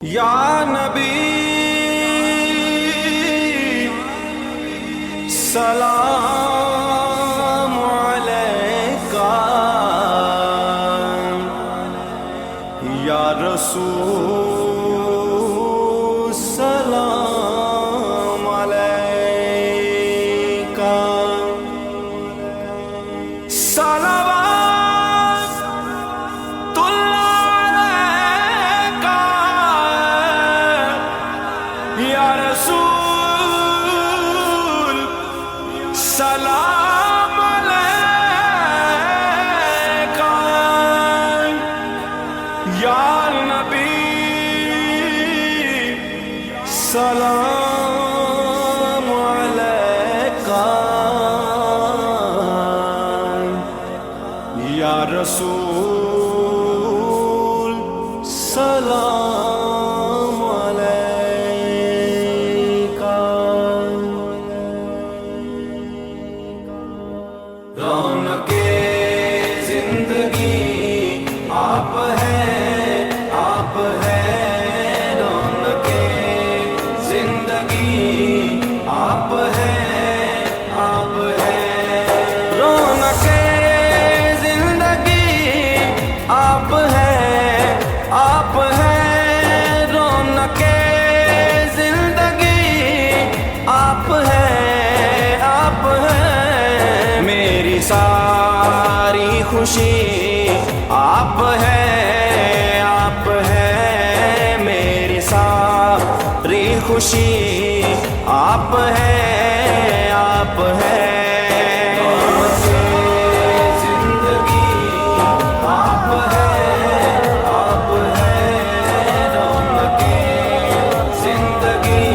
یا نبی سلام علیکہ، یا رسول سلام علیکہ، صلوات اللہ علیکہ، یا رسول سلام علیکہ، یا نبی سلام علیکہ، یا رسول سلام علیکہ۔ رونق زندگی آپ ہیں، آپ ہیں، رونق زندگی آپ ہیں، آپ ہیں، رونق زندگی آپ ہیں، آپ ہیں، رونق زندگی آپ ہیں، آپ ہیں، میری ساری خوشی آپ ہیں، آپ ہیں، میری ساری خوشی آپ ہیں، آپ ہیں، زندگی آپ ہیں، آپ ہیں، رونق زندگی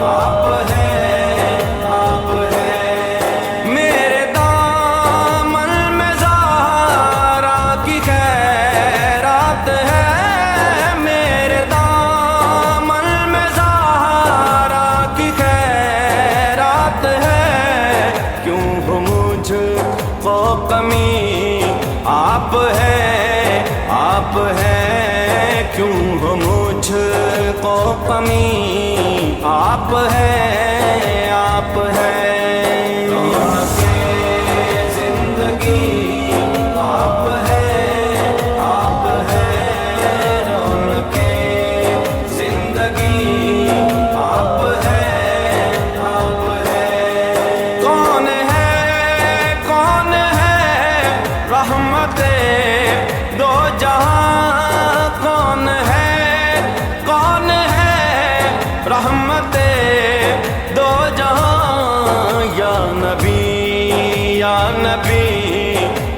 آپ ہیں، آپ ہیں، میرے دامن میں زہرا کی خیرات ہے، میرے دامن میں زہرا کی خیرات ہے، کیوں ہو مجھ کو کمی آپ ہیں، آپ ہیں، کیوں ہو مجھ کو کمی آپ ہیں، آپ ہیں، رونق زندگی آپ ہیں، آپ ہیں، رونق زندگی آپ ہیں، آپ ہیں، کون ہے رحمت دو جہاں، کون ہے رحمت دو جہاں، یا نبی، یا نبی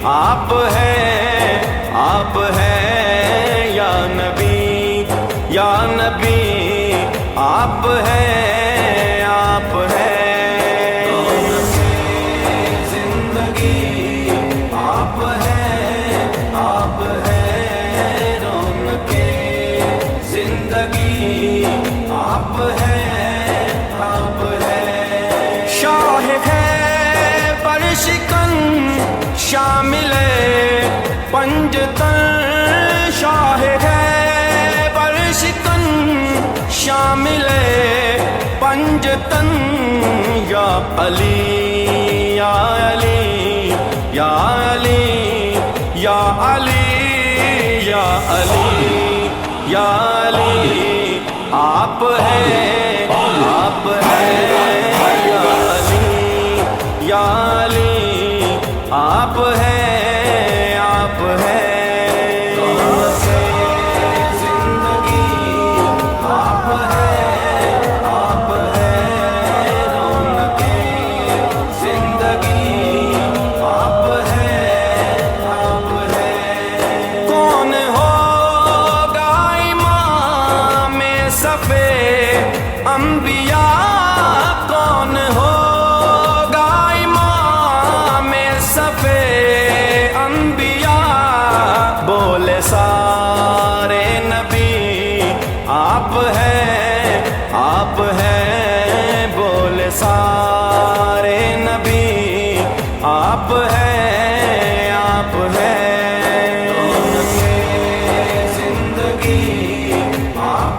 آپ ہیں، آپ ہیں، یا نبی، یا نبی آپ ہیں، آپ ہیں، زندگی آپ ہیں، آپ ہیں، رونق زندگی آپ ہیں، آپ ہیں، شاہ ہے پرشکن شامل پنجتن، شاہ ہے پرشکن شامل پنجتن، یا علی، یا علی، یا علی، یا علی، یا علی، یا علی آپ ہیں، آپ ہیں، یا علی، یا علی آپ ہیں، آپ ہیں، رونق زندگی آپ ہیں، آپ ہیں، رونق زندگی آپ ہیں، آپ ہیں، کون ہوگا امام صفِ انبیاء، کون ہوگا امام صفِ انبیاء، بولے سارے نبی آپ ہیں، آپ ہیں، بولے سارے نبی آپ ہیں، آپ ہیں، رونق زندگی آپ